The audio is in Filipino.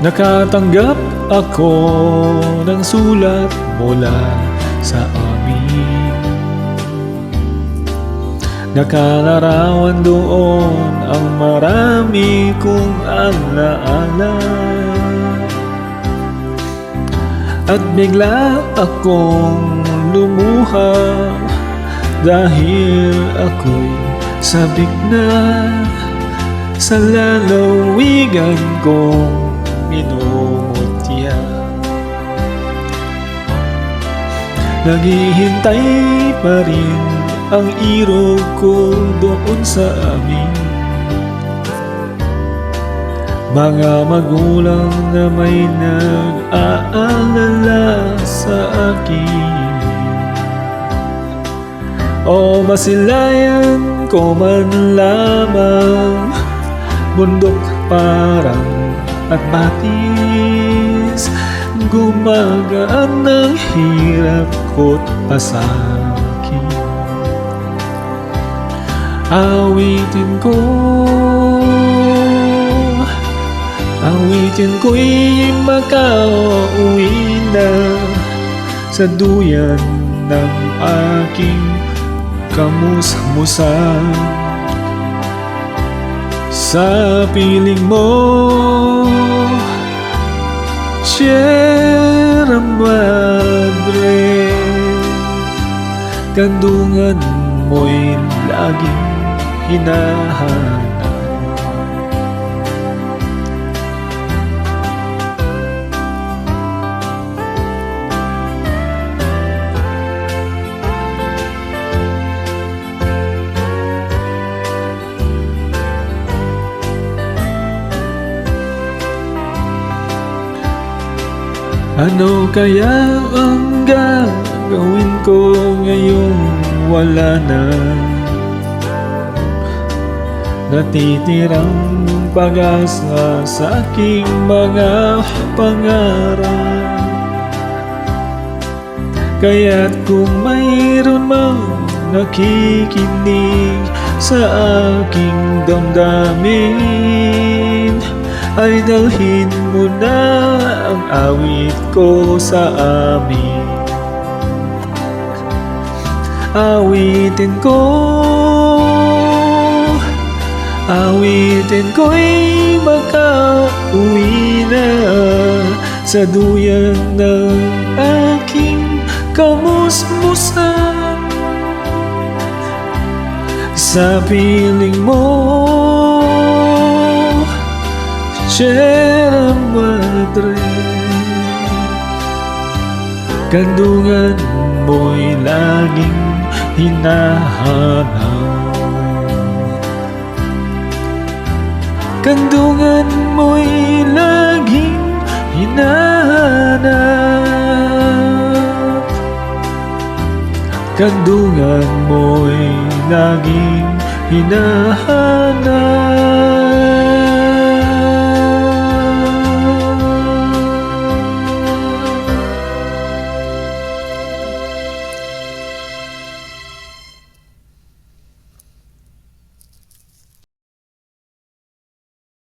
Nakatanggap ako ng sulat mula sa amin. Nakalarawan doon ang marami kong alaala. At bigla akong lumuha dahil ako'y sabik na sa lalawigan kong minumutya. Naghihintay pa rin ang irog ko doon sa amin. Mga magulang na may nag-aalala sa akin. O masilayan ko man lamang bundok parang at batis, gumagaan ng hirap ko't pasakit. Awitin ko'y makauwi na sa duyan ng aking kamusmusan. Sa piling mo, Sierra Madre, kandungan mo'y laging hinahanap. Ano kaya ang gagawin ko ngayong wala na natitirang pag-asa sa aking mga pangarap? Kaya't kung mayroon mang nakikinig sa aking damdamin, ay dalhin mo na ang awit ko sa amin. Awitin ko'y makauwi na sa duyan ng aking kamusmusan. Sa piling mo, Sierra Madre, kandungan mo'y laging hinahanap. Kandungan mo'y laging hinahanap. Kandungan mo'y laging hinahanap.